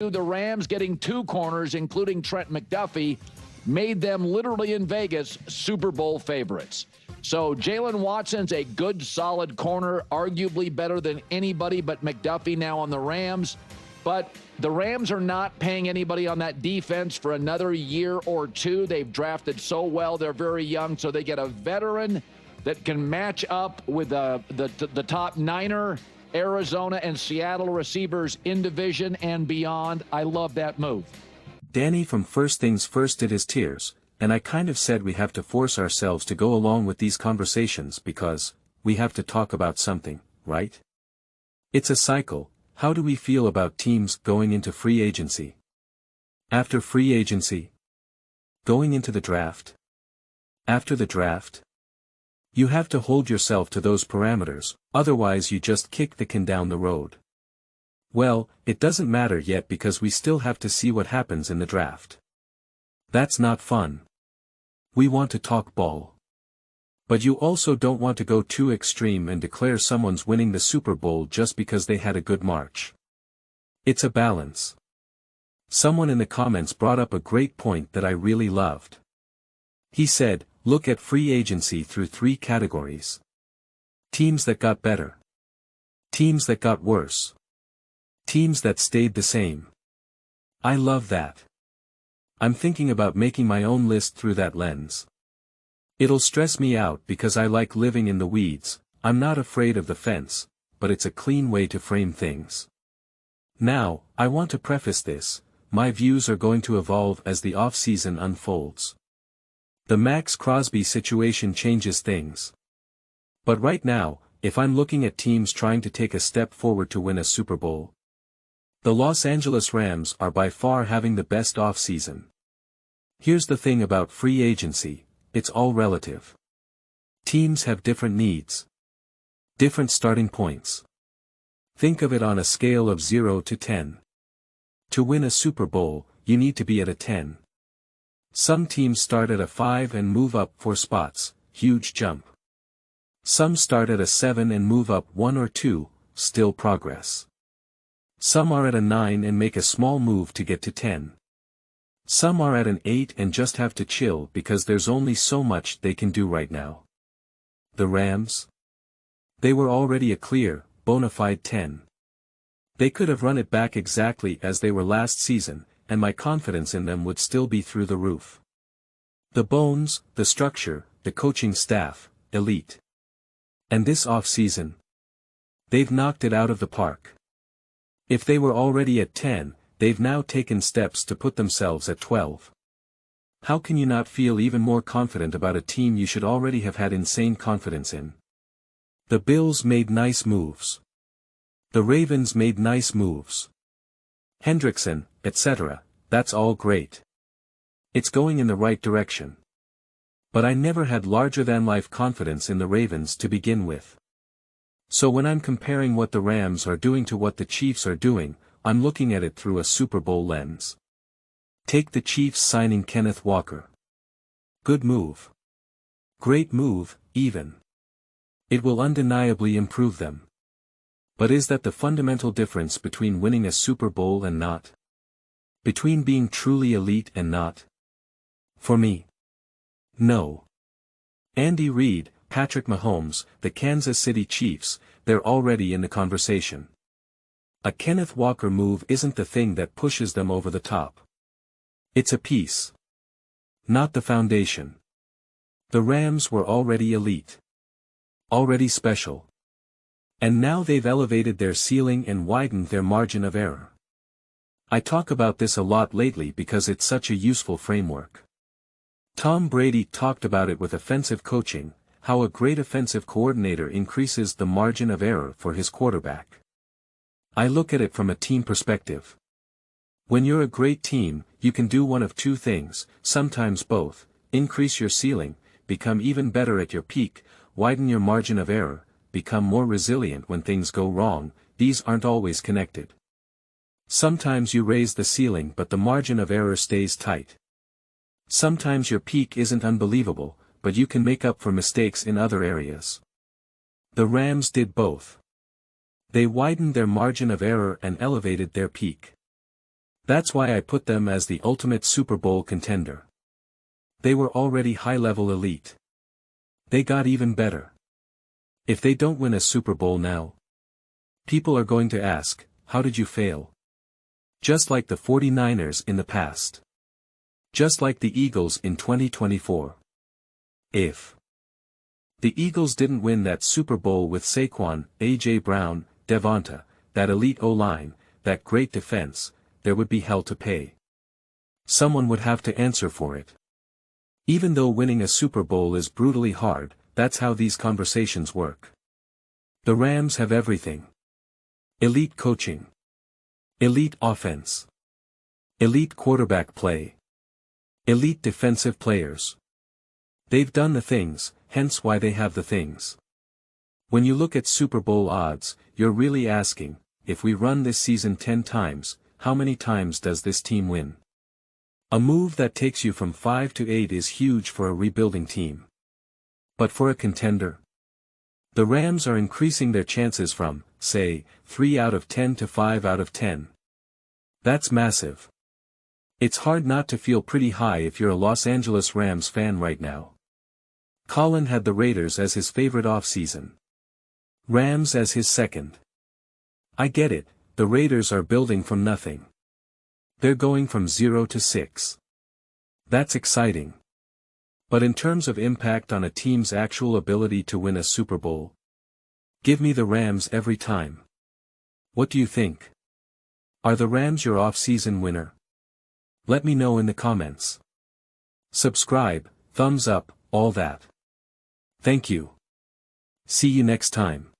The Rams getting two corners, including Trent McDuffie, made them literally in Vegas Super Bowl favorites. So Jalen Watson's a good, solid corner, arguably better than anybody but McDuffie now on the Rams. But the Rams are not paying anybody on that defense for another year or two. They've drafted so well. They're very young, so they get a veteran that can match up with the top Niner, Arizona, and Seattle receivers in division and beyond. I love that move. Danny from First Things First did his tiers, and I kind of said we have to force ourselves to go along with these conversations because we have to talk about something, right? It's a cycle. How do we feel about teams going into free agency? After free agency? Going into the draft? After the draft? You have to hold yourself to those parameters, otherwise you just kick the can down the road. Well, it doesn't matter yet because we still have to see what happens in the draft. That's not fun. We want to talk ball. But you also don't want to go too extreme and declare someone's winning the Super Bowl just because they had a good March. It's a balance. Someone in the comments brought up a great point that I really loved. He said, look at free agency through three categories. Teams that got better. Teams that got worse. Teams that stayed the same. I love that. I'm thinking about making my own list through that lens. It'll stress me out because I like living in the weeds. I'm not afraid of the fence, but it's a clean way to frame things. Now, I want to preface this, my views are going to evolve as the offseason unfolds. The Max Crosby situation changes things. But right now, if I'm looking at teams trying to take a step forward to win a Super Bowl, the Los Angeles Rams are by far having the best offseason. Here's the thing about free agency, it's all relative. Teams have different needs. Different starting points. Think of it on a scale of 0 to 10. To win a Super Bowl, you need to be at a 10. Some teams start at a 5 and move up 4 spots, huge jump. Some start at a 7 and move up 1 or 2, still progress. Some are at a 9 and make a small move to get to 10. Some are at an 8 and just have to chill because there's only so much they can do right now. The Rams? They were already a clear, bona fide 10. They could have run it back exactly as they were last season, and my confidence in them would still be through the roof. The bones, the structure, the coaching staff, elite. And this off-season? They've knocked it out of the park. If they were already at 10, they've now taken steps to put themselves at 12. How can you not feel even more confident about a team you should already have had insane confidence in? The Bills made nice moves. The Ravens made nice moves. Hendrickson, etc., that's all great. It's going in the right direction. But I never had larger-than-life confidence in the Ravens to begin with. So when I'm comparing what the Rams are doing to what the Chiefs are doing, I'm looking at it through a Super Bowl lens. Take the Chiefs signing Kenneth Walker. Good move. Great move, even. It will undeniably improve them. But is that the fundamental difference between winning a Super Bowl and not? Between being truly elite and not? For me? No. Andy Reid, Patrick Mahomes, the Kansas City Chiefs, they're already in the conversation. A Kenneth Walker move isn't the thing that pushes them over the top. It's a piece. Not the foundation. The Rams were already elite. Already special. And now they've elevated their ceiling and widened their margin of error. I talk about this a lot lately because it's such a useful framework. Tom Brady talked about it with offensive coaching, how a great offensive coordinator increases the margin of error for his quarterback. I look at it from a team perspective. When you're a great team, you can do one of two things, sometimes both: increase your ceiling, become even better at your peak, widen your margin of error, become more resilient when things go wrong. These aren't always connected. Sometimes you raise the ceiling but the margin of error stays tight. Sometimes your peak isn't unbelievable, but you can make up for mistakes in other areas. The Rams did both. They widened their margin of error and elevated their peak. That's why I put them as the ultimate Super Bowl contender. They were already high-level elite. They got even better. If they don't win a Super Bowl now, people are going to ask, how did you fail? Just like the 49ers in the past. Just like the Eagles in 2024. If the Eagles didn't win that Super Bowl with Saquon, A.J. Brown, Devonta, that elite O-line, that great defense, there would be hell to pay. Someone would have to answer for it. Even though winning a Super Bowl is brutally hard, that's how these conversations work. The Rams have everything. Elite coaching. Elite offense. Elite quarterback play. Elite defensive players. They've done the things, hence why they have the things. When you look at Super Bowl odds, you're really asking, if we run this season 10 times, how many times does this team win? A move that takes you from 5 to 8 is huge for a rebuilding team. But for a contender, the Rams are increasing their chances from, say, 3 out of 10 to 5 out of 10. That's massive. It's hard not to feel pretty high if you're a Los Angeles Rams fan right now. Colin had the Raiders as his favorite offseason. Rams as his second. I get it, the Raiders are building from nothing. They're going from 0 to 6. That's exciting. But in terms of impact on a team's actual ability to win a Super Bowl, give me the Rams every time. What do you think? Are the Rams your off-season winner? Let me know in the comments. Subscribe, thumbs up, all that. Thank you. See you next time.